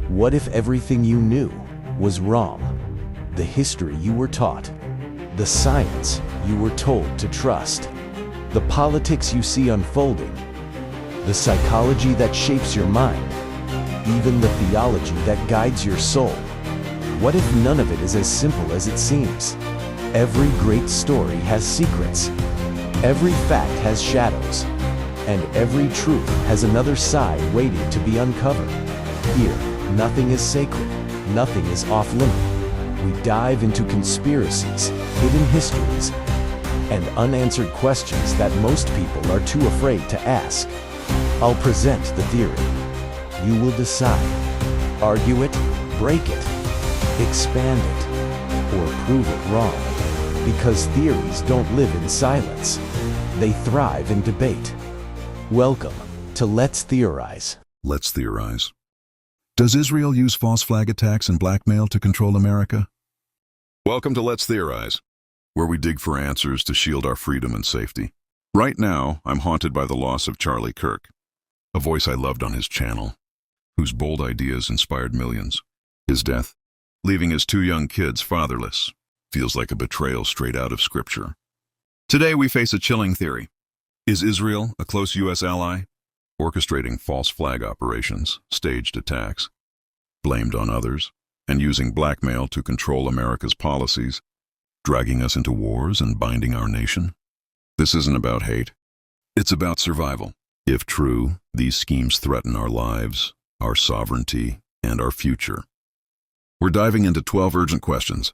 What if everything you knew was wrong? The history you were taught, the science you were told to trust, the politics you see unfolding, the psychology that shapes your mind, even the theology that guides your soul. What if none of it is as simple as it seems? Every great story has secrets. Every fact has shadows. And every truth has another side waiting to be uncovered. Here, nothing is sacred. Nothing is off-limit. We dive into conspiracies, hidden histories, and unanswered questions that most people are too afraid to ask. I'll present the theory. You will decide. Argue it, break it, expand it, or prove it wrong. Because theories don't live in silence. They thrive in debate. Welcome to Let's Theorize. Let's theorize. Does Israel use false flag attacks and blackmail to control America? Welcome to Let's Theorize, where we dig for answers to shield our freedom and safety. Right now, I'm haunted by the loss of Charlie Kirk, a voice I loved on his channel, whose bold ideas inspired millions. His death, leaving his two young kids fatherless, feels like a betrayal straight out of Scripture. Today we face a chilling theory. Is Israel a close U.S. ally, orchestrating false flag operations, staged attacks, blamed on others, and using blackmail to control America's policies, dragging us into wars and binding our nation? This isn't about hate. It's about survival. If true, these schemes threaten our lives, our sovereignty, and our future. We're diving into 12 urgent questions,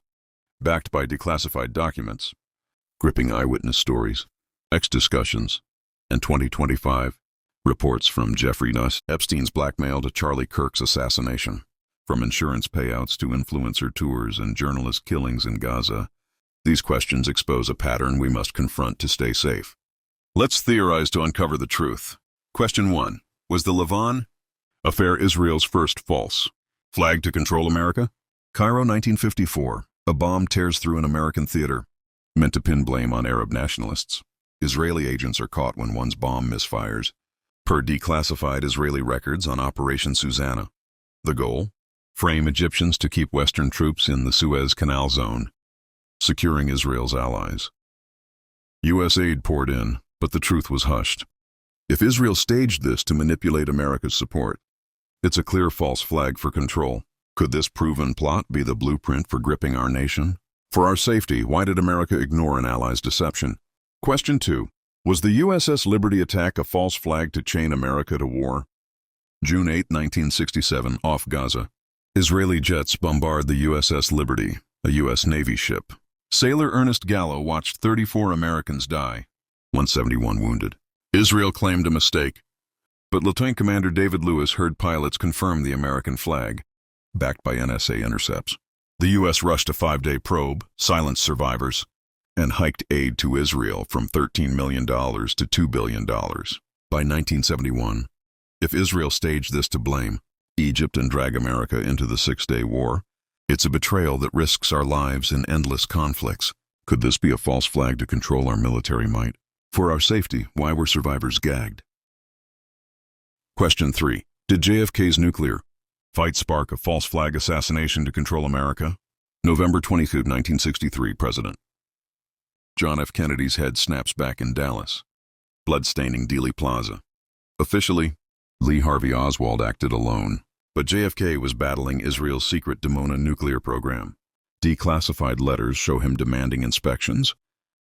backed by declassified documents, gripping eyewitness stories, ex-discussions, and 2025 reports from Jeffrey Epstein's blackmail to Charlie Kirk's assassination, from insurance payouts to influencer tours and journalist killings in Gaza. These questions expose a pattern we must confront to stay safe. Let's theorize to uncover the truth. Question 1. Was the Lavon Affair Israel's first false flag to control America? Cairo, 1954. A bomb tears through an American theater, meant to pin blame on Arab nationalists. Israeli agents are caught when one's bomb misfires, per declassified Israeli records on Operation Susanna. The goal? Frame Egyptians to keep Western troops in the Suez Canal zone, securing Israel's allies. U.S. aid poured in, but the truth was hushed. If Israel staged this to manipulate America's support, it's a clear false flag for control. Could this proven plot be the blueprint for gripping our nation? For our safety, why did America ignore an ally's deception? Question 2. Was the USS Liberty attack a false flag to chain America to war? June 8, 1967, off Gaza. Israeli jets bombard the USS Liberty, a U.S. Navy ship. Sailor Ernest Gallo watched 34 Americans die, 171 wounded. Israel claimed a mistake, but Lieutenant Commander David Lewis heard pilots confirm the American flag, backed by NSA intercepts. The U.S. rushed a 5-day probe, silenced survivors, and hiked aid to Israel from $13 million to $2 billion. By 1971, if Israel staged this to blame Egypt and drag America into the Six-Day War, it's a betrayal that risks our lives in endless conflicts. Could this be a false flag to control our military might? For our safety, why were survivors gagged? Question 3. Did JFK's nuclear fight spark a false flag assassination to control America? November 22, 1963, President John F. Kennedy's head snaps back in Dallas, blood-staining Dealey Plaza. Officially, Lee Harvey Oswald acted alone, but JFK was battling Israel's secret Dimona nuclear program. Declassified letters show him demanding inspections,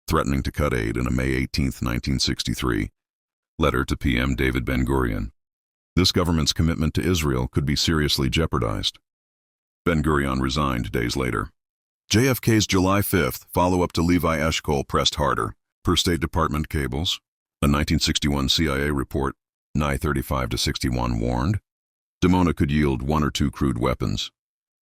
threatening to cut aid in a May 18, 1963, letter to PM David Ben-Gurion. This government's commitment to Israel could be seriously jeopardized. Ben-Gurion resigned days later. JFK's July 5th follow-up to Levi Eshkol pressed harder. Per State Department cables, a 1961 CIA report, nigh 35-61 warned, Dimona could yield 1 or 2 crude weapons.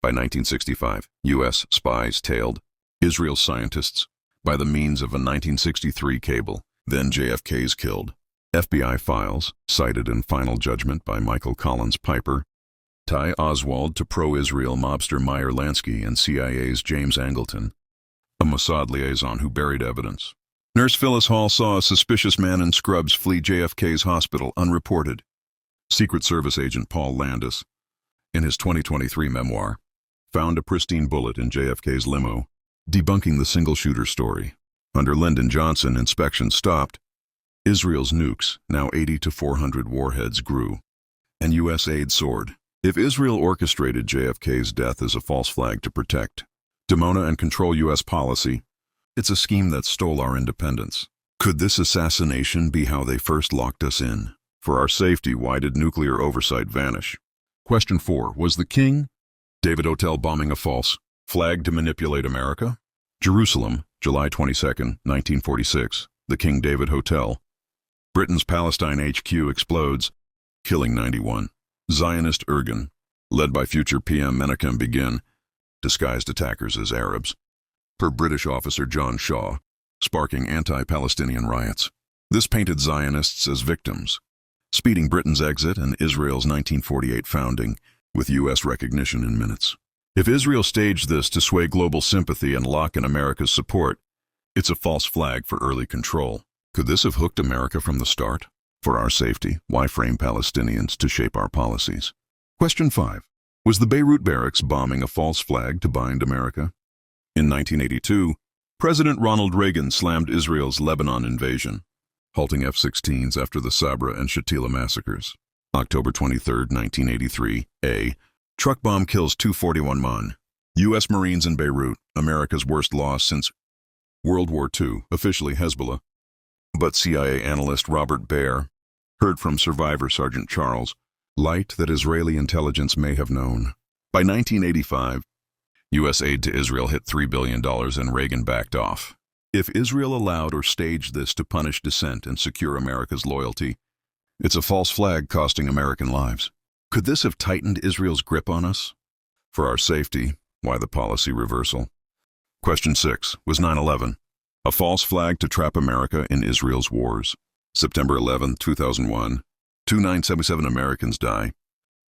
By 1965, U.S. spies tailed Israel's scientists by the means of a 1963 cable. Then JFK's killed. FBI files, cited in Final Judgment by Michael Collins Piper, tie Oswald to pro-Israel mobster Meyer Lansky and CIA's James Angleton, a Mossad liaison who buried evidence. Nurse Phyllis Hall saw a suspicious man in scrubs flee JFK's hospital unreported. Secret Service agent Paul Landis in his 2023 memoir, found a pristine bullet in JFK's limo, debunking the single-shooter story. Under Lyndon Johnson, inspections stopped. Israel's nukes, now 80 to 400 warheads, grew, and U.S. aid soared. If Israel orchestrated JFK's death as a false flag to protect, Dimona, and control U.S. policy, it's a scheme that stole our independence. Could this assassination be how they first locked us in? For our safety, why did nuclear oversight vanish? Question 4. Was the King David Hotel bombing a false flag to manipulate America? Jerusalem, July 22, 1946. The King David Hotel. Britain's Palestine HQ explodes, killing 91. Zionist Irgun, led by future PM Menachem Begin, disguised attackers as Arabs, per British officer John Shaw, sparking anti-Palestinian riots. This painted Zionists as victims, speeding Britain's exit and Israel's 1948 founding, with U.S. recognition in minutes. If Israel staged this to sway global sympathy and lock in America's support, it's a false flag for early control. Could this have hooked America from the start? For our safety, why frame Palestinians to shape our policies? Question 5. Was the Beirut barracks bombing a false flag to bind America? In 1982, President Ronald Reagan slammed Israel's Lebanon invasion, halting F-16s after the Sabra and Shatila massacres. October 23, 1983, A. Truck bomb kills 241 men. U.S. Marines in Beirut, America's worst loss since World War II, officially Hezbollah. But CIA analyst Robert Baer heard from survivor Sergeant Charles light that Israeli intelligence may have known. By 1985, U.S. aid to Israel hit $3 billion and Reagan backed off. If Israel allowed or staged this to punish dissent and secure America's loyalty, it's a false flag costing American lives. Could this have tightened Israel's grip on us? For our safety, why the policy reversal? Question 6. Was 9/11 a false flag to trap America in Israel's wars? September 11, 2001. 2977 Americans die.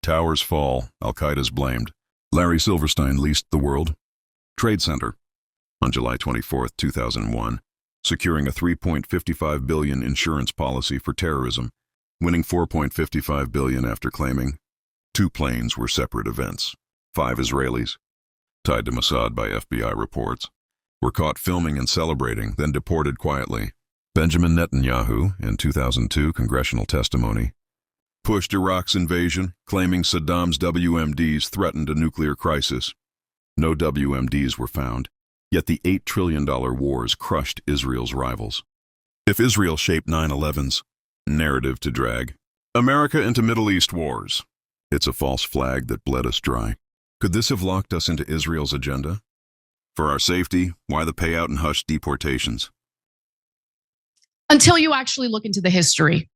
Towers fall. Al-Qaeda's blamed. Larry Silverstein leased the World Trade Center. On July 24, 2001, securing a $3.55 billion insurance policy for terrorism, winning $4.55 billion after claiming 2 planes were separate events. 5 Israelis, tied to Mossad by FBI reports, were caught filming and celebrating, then deported quietly. Benjamin Netanyahu, in 2002 congressional testimony, pushed Iraq's invasion, claiming Saddam's WMDs threatened a nuclear crisis. No WMDs were found, yet the $8 trillion wars crushed Israel's rivals. If Israel shaped 9/11's narrative to drag America into Middle East wars, it's a false flag that bled us dry. Could this have locked us into Israel's agenda? For our safety, why the payout and hushed deportations? Until you actually look into the history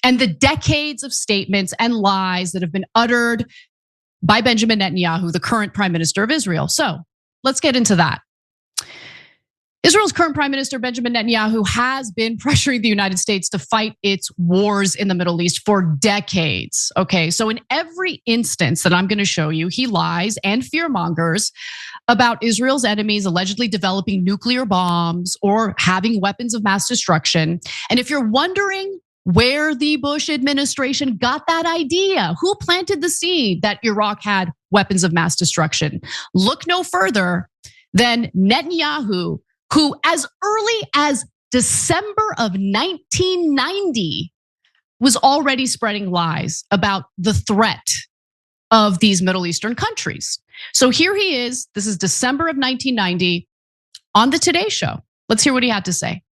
and the decades of statements and lies that have been uttered by Benjamin Netanyahu, the current prime minister of Israel. So let's get into that. Israel's current prime minister, Benjamin Netanyahu, has been pressuring the United States to fight its wars in the Middle East for decades. Okay, so in every instance that I'm going to show you, he lies and fearmongers about Israel's enemies allegedly developing nuclear bombs or having weapons of mass destruction. And if you're wondering where the Bush administration got that idea, who planted the seed that Iraq had weapons of mass destruction, look no further than Netanyahu, who as early as December of 1990 was already spreading lies about the threat of these Middle Eastern countries. So here he is, this is December of 1990 on the Today Show. Let's hear what he had to say.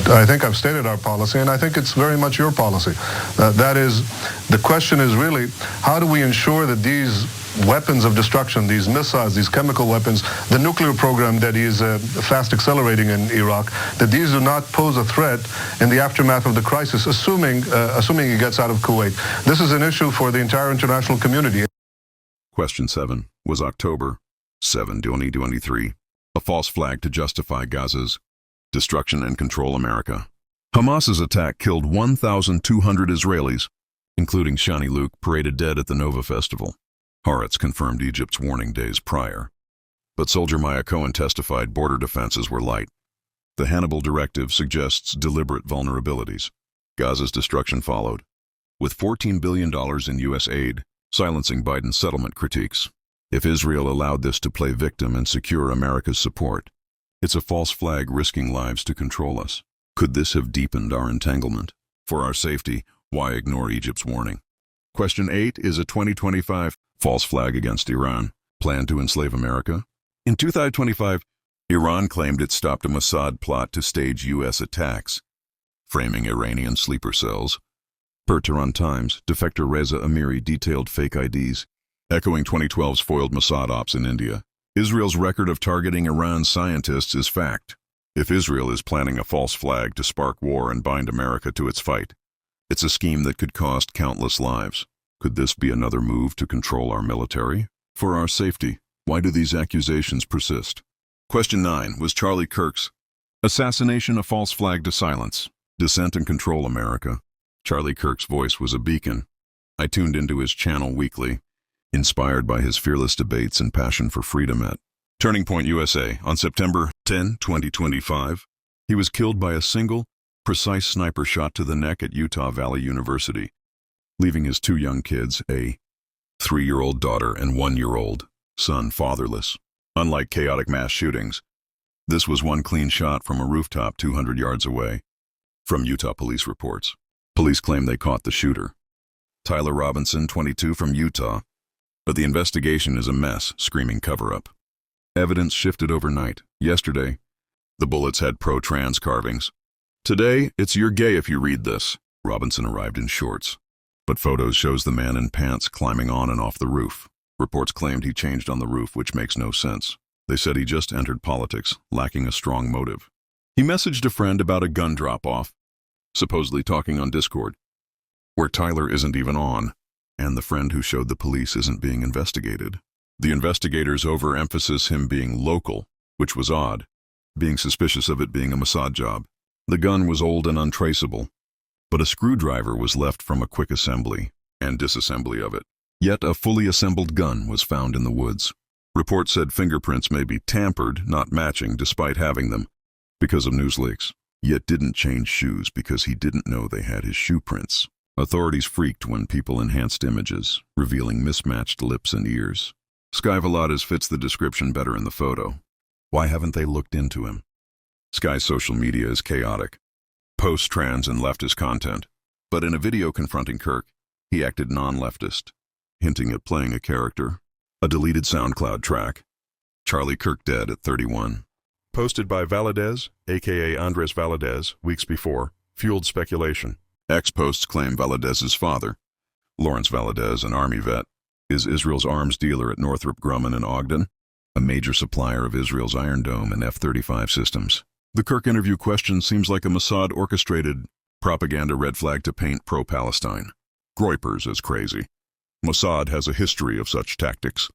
I think I've stated our policy, and I think it's very much your policy. That is, the question is really, how do we ensure that these weapons of destruction, these missiles, these chemical weapons, the nuclear program that is fast accelerating in Iraq, that these do not pose a threat in the aftermath of the crisis, assuming it gets out of Kuwait. This is an issue for the entire international community. Question 7. Was October 7, 2023 a false flag to justify Gaza's destruction and control America? Hamas's attack killed 1,200 Israelis, including Shani Luke, paraded dead at the Nova Festival. Haaretz confirmed Egypt's warning days prior. But soldier Maya Cohen testified border defenses were light. The Hannibal Directive suggests deliberate vulnerabilities. Gaza's destruction followed. With $14 billion in U.S. aid, silencing Biden's settlement critiques. If Israel allowed this to play victim and secure America's support, it's a false flag risking lives to control us. Could this have deepened our entanglement? For our safety, why ignore Egypt's warning? Question 8 is a 2025 false flag against Iran. Plan to enslave America? In 2025, Iran claimed it stopped a Mossad plot to stage U.S. attacks, framing Iranian sleeper cells. Per Tehran Times, defector Reza Amiri detailed fake IDs, echoing 2012's foiled Mossad ops in India. Israel's record of targeting Iran's scientists is fact. If Israel is planning a false flag to spark war and bind America to its fight, it's a scheme that could cost countless lives. Could this be another move to control our military? For our safety, why do these accusations persist? Question 9 was Charlie Kirk's Assassination a false flag to silence, dissent and control America. Charlie Kirk's voice was a beacon. I tuned into his channel weekly, inspired by his fearless debates and passion for freedom at Turning Point USA. On September 10, 2025, he was killed by a single, precise sniper shot to the neck at Utah Valley University, leaving his 2 young kids, a 3-year-old daughter and 1-year-old son, fatherless. Unlike chaotic mass shootings, this was one clean shot from a rooftop 200 yards away. From Utah police reports, police claim they caught the shooter, Tyler Robinson, 22, from Utah, but the investigation is a mess, screaming cover-up. Evidence shifted overnight. Yesterday, the bullets had pro-trans carvings. Today, it's you're gay if you read this. Robinson arrived in shorts, but photos shows the man in pants climbing on and off the roof. Reports claimed he changed on the roof, which makes no sense. They said he just entered politics, lacking a strong motive. He messaged a friend about a gun drop-off, supposedly talking on Discord, where Tyler isn't even on, and the friend who showed the police isn't being investigated. The investigators overemphasize him being local, which was odd, being suspicious of it being a Mossad job. The gun was old and untraceable, but a screwdriver was left from a quick assembly and disassembly of it. Yet a fully assembled gun was found in the woods. Reports said fingerprints may be tampered, not matching, despite having them, because of news leaks. Yet didn't change shoes because he didn't know they had his shoe prints. Authorities freaked when people enhanced images, revealing mismatched lips and ears. Sky Vladas fits the description better in the photo. Why haven't they looked into him? Sky's social media is chaotic. Posts trans and leftist content. But in a video confronting Kirk, he acted non-leftist, hinting at playing a character. A deleted SoundCloud track, Charlie Kirk dead at 31. Posted by Valadez, aka Andres Valadez, weeks before, fueled speculation. Ex-posts claim Valadez's father, Lawrence Valadez, an Army vet, is Israel's arms dealer at Northrop Grumman in Ogden, a major supplier of Israel's Iron Dome and F-35 systems. The Kirk interview question seems like a Mossad-orchestrated propaganda red flag to paint pro-Palestine. Groypers as crazy. Mossad has a history of such tactics.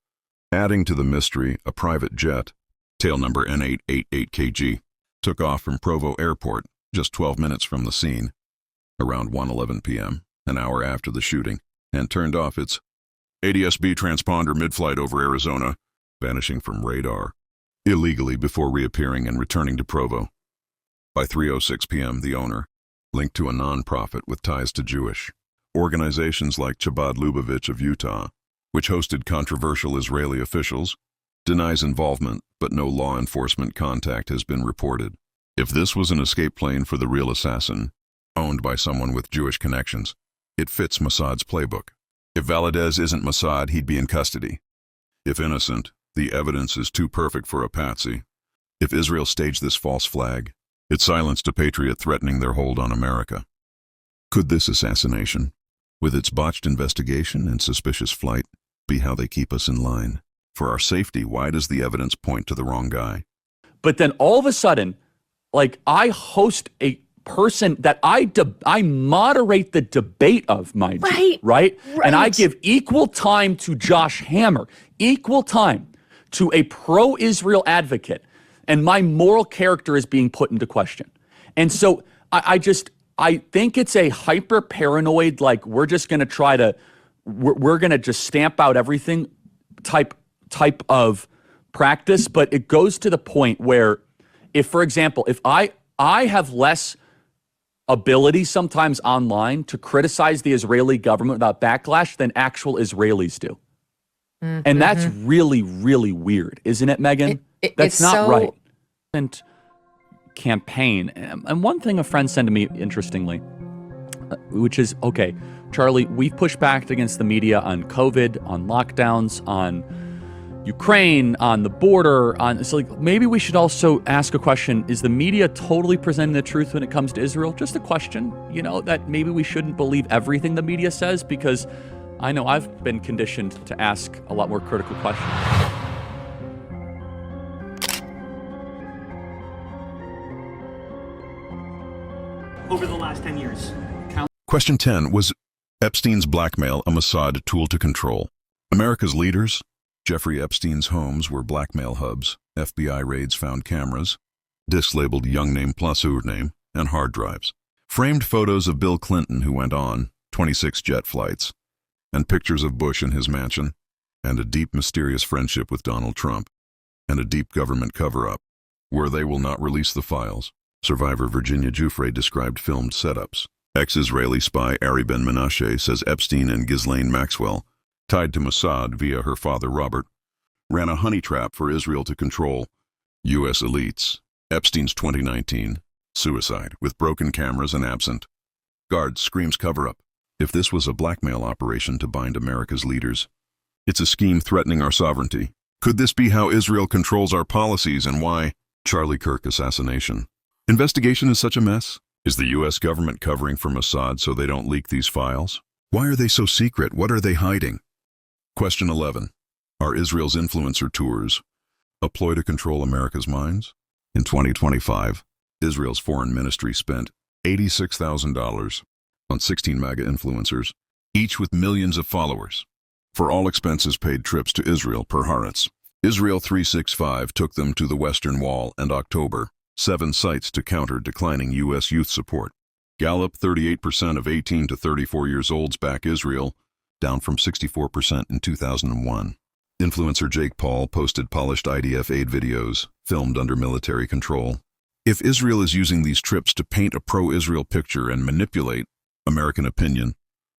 Adding to the mystery, a private jet, tail number N888KG, took off from Provo Airport, just 12 minutes from the scene, around 1:11 p.m., an hour after the shooting, and turned off its ADS-B transponder mid-flight over Arizona, vanishing from radar, illegally before reappearing and returning to Provo. By 3:06 p.m., the owner, linked to a non-profit with ties to Jewish organizations like Chabad Lubavitch of Utah, which hosted controversial Israeli officials, denies involvement, but no law enforcement contact has been reported. If this was an escape plane for the real assassin, owned by someone with Jewish connections, it fits Mossad's playbook. If Valadez isn't Mossad, he'd be in custody. If innocent, the evidence is too perfect for a patsy. If Israel staged this false flag, it silenced a patriot threatening their hold on America. Could this assassination, with its botched investigation and suspicious flight, be how they keep us in line? For our safety, why does the evidence point to the wrong guy? But then all of a sudden, like, I host a person that I moderate the debate of, mind you, right? And I give equal time to Josh Hammer, equal time to a pro-Israel advocate, and my moral character is being put into question. And so I think it's a hyper-paranoid, like, we're just going to try to, we're going to just stamp out everything type of practice. But it goes to the point where, if, for example, if I have less ability sometimes online to criticize the Israeli government without backlash than actual Israelis do. And that's really, really weird, isn't it, Megan? That's not right. And campaign. And one thing a friend sent to me, interestingly, which is, okay, Charlie, we've pushed back against the media on COVID, on lockdowns, on Ukraine, on the border, so like maybe we should also ask a question. Is the media totally presenting the truth when it comes to Israel? Just a question, that maybe we shouldn't believe everything the media says, because I know I've been conditioned to ask a lot more critical questions. Over the last 10 years. Question 10, was Epstein's blackmail a Mossad tool to control America's leaders? Jeffrey Epstein's homes were blackmail hubs. FBI raids found cameras, disks labeled young name plus surname, and hard drives. Framed photos of Bill Clinton, who went on 26 jet flights, and pictures of Bush in his mansion, and a deep mysterious friendship with Donald Trump, and a deep government cover-up, where they will not release the files. Survivor Virginia Giuffre described filmed setups. Ex-Israeli spy Ari Ben-Menashe says Epstein and Ghislaine Maxwell, tied to Mossad via her father Robert, ran a honey trap for Israel to control U.S. elites. Epstein's 2019 suicide with broken cameras and absent guards screams cover-up. If this was a blackmail operation to bind America's leaders, it's a scheme threatening our sovereignty. Could this be how Israel controls our policies and why? Charlie Kirk assassination. Investigation is such a mess. Is the U.S. government covering for Mossad so they don't leak these files? Why are they so secret? What are they hiding? Question 11. Are Israel's influencer tours a ploy to control America's minds? In 2025, Israel's foreign ministry spent $86,000 on 16 MAGA influencers, each with millions of followers, for all expenses paid trips to Israel per Haaretz. Israel 365 took them to the Western Wall and October, 7 sites to counter declining U.S. youth support. Gallup, 38% of 18 to 34 years olds back Israel, down from 64% in 2001. Influencer Jake Paul posted polished IDF aid videos, filmed under military control. If Israel is using these trips to paint a pro-Israel picture and manipulate American opinion,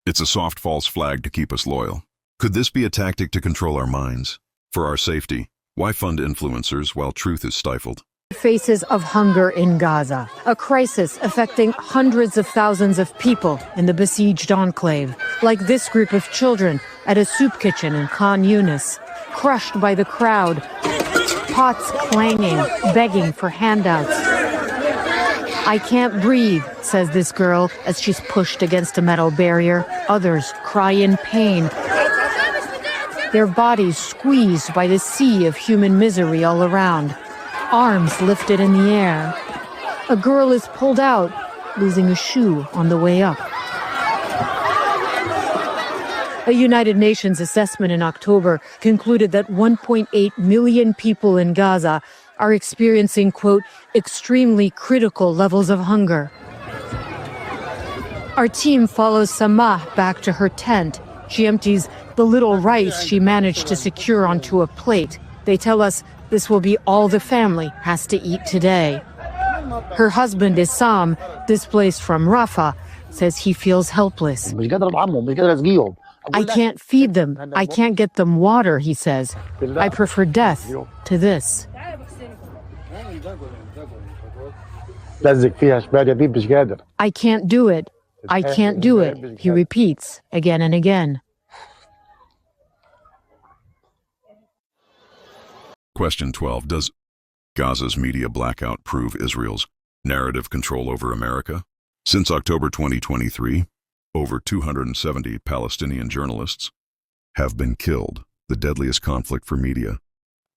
it's a soft false flag to keep us loyal. Could this be a tactic to control our minds? For our safety, why fund influencers while truth is stifled? Faces of hunger in Gaza, a crisis affecting hundreds of thousands of people in the besieged enclave, like this group of children at a soup kitchen in Khan Yunis, crushed by the crowd, pots clanging, begging for handouts. "I can't breathe," says this girl as she's pushed against a metal barrier. Others cry in pain, their bodies squeezed by the sea of human misery all around. Arms lifted in the air. A girl is pulled out, losing a shoe on the way up. A United Nations assessment in October concluded that 1.8 million people in Gaza are experiencing, quote, extremely critical levels of hunger. Our team follows Samah back to her tent. She empties the little rice she managed to secure onto a plate. They tell us this will be all the family has to eat today. Her husband, Issam, displaced from Rafah, says he feels helpless. "I can't feed them. I can't get them water," he says. "I prefer death to this." "I can't do it. I can't do it," he repeats again and again. Question 12. Does Gaza's media blackout prove Israel's narrative control over America? Since October 2023, over 270 Palestinian journalists have been killed, the deadliest conflict for media,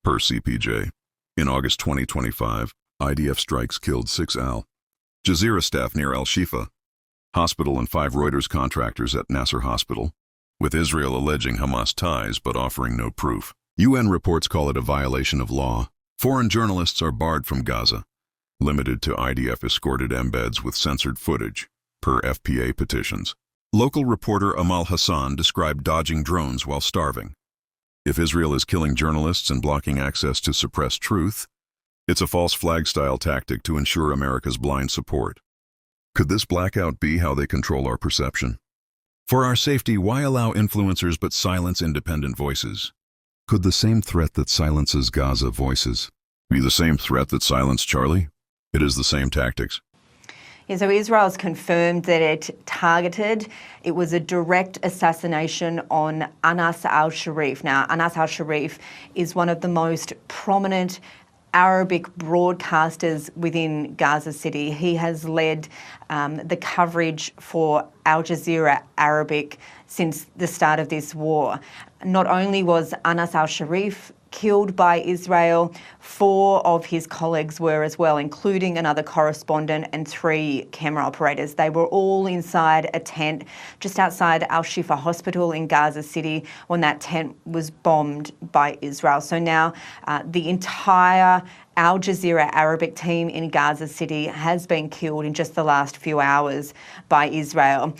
per CPJ. In August 2025, IDF strikes killed 6 Al Jazeera staff near Al-Shifa Hospital and 5 Reuters contractors at Nasser Hospital, with Israel alleging Hamas ties but offering no proof. UN reports call it a violation of law. Foreign journalists are barred from Gaza, limited to IDF-escorted embeds with censored footage, per FPA petitions. Local reporter Amal Hassan described dodging drones while starving. If Israel is killing journalists and blocking access to suppress truth, it's a false flag-style tactic to ensure America's blind support. Could this blackout be how they control our perception? For our safety, why allow influencers but silence independent voices? Could the same threat that silences Gaza voices be the same threat that silenced Charlie? It is the same tactics. Yeah, so Israel's confirmed that it was a direct assassination on Anas al-Sharif. Now, Anas al-Sharif is one of the most prominent Arabic broadcasters within Gaza City. He has led the coverage for Al Jazeera Arabic since the start of this war. Not only was Anas al-Sharif killed by Israel, 4 of his colleagues were as well, including another correspondent and 3 camera operators. They were all inside a tent just outside Al-Shifa Hospital in Gaza City when that tent was bombed by Israel. So now the entire Al Jazeera Arabic team in Gaza City has been killed in just the last few hours by Israel.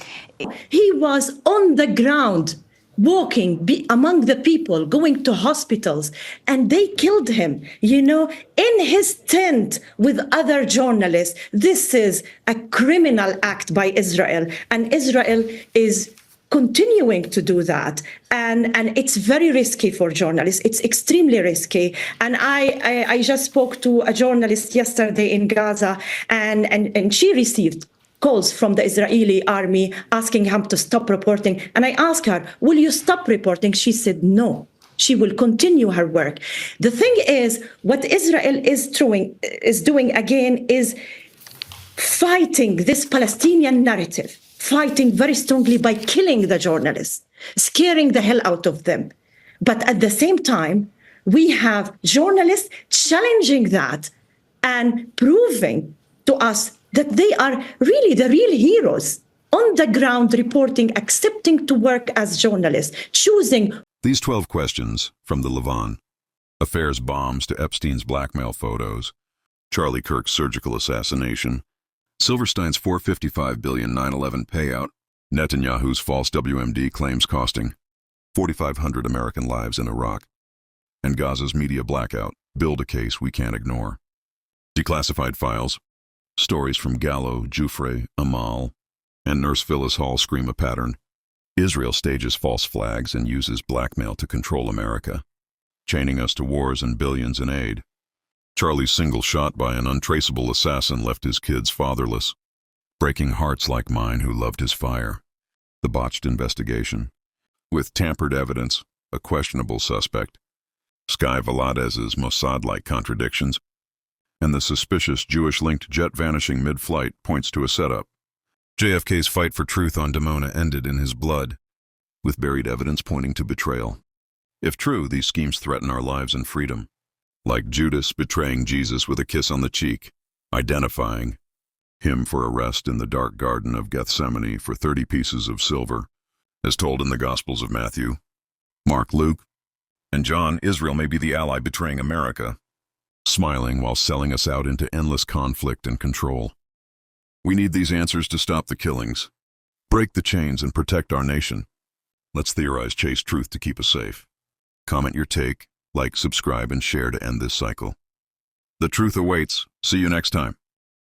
He was on the ground, walking among the people, going to hospitals, and they killed him, in his tent with other journalists. This is a criminal act by Israel, and Israel is continuing to do that. And it's very risky for journalists. It's extremely risky. And I just spoke to a journalist yesterday in Gaza, and she received calls from the Israeli army asking him to stop reporting. And I asked her, will you stop reporting? She said no. She will continue her work. The thing is, what Israel is doing again is fighting this Palestinian narrative, fighting very strongly by killing the journalists, scaring the hell out of them. But at the same time, we have journalists challenging that and proving to us that they are really the real heroes on the ground, reporting, accepting to work as journalists, choosing. These 12 questions, from the Lavon Affairs bombs to Epstein's blackmail photos, Charlie Kirk's surgical assassination, Silverstein's $455 billion 9/11 payout, Netanyahu's false WMD claims costing 4,500 American lives in Iraq, and Gaza's media blackout build a case we can't ignore. Declassified files, stories from Gallo, Jufre, Amal, and Nurse Phyllis Hall scream a pattern. Israel stages false flags and uses blackmail to control America, chaining us to wars and billions in aid. Charlie's single shot by an untraceable assassin left his kids fatherless, breaking hearts like mine who loved his fire. The botched investigation, with tampered evidence, a questionable suspect, Sky Valadez's Mossad-like contradictions, and the suspicious Jewish-linked jet vanishing mid-flight points to a setup. JFK's fight for truth on Dimona ended in his blood, with buried evidence pointing to betrayal. If true, these schemes threaten our lives and freedom, like Judas betraying Jesus with a kiss on the cheek, identifying him for arrest in the dark garden of Gethsemane for 30 pieces of silver, as told in the Gospels of Matthew, Mark, Luke, and John. Israel may be the ally betraying America, smiling while selling us out into endless conflict and control. We need these answers to stop the killings, break the chains, and protect our nation. Let's theorize, chase truth to keep us safe. Comment your take, like, subscribe, and share to end this cycle. The truth awaits. See you next time.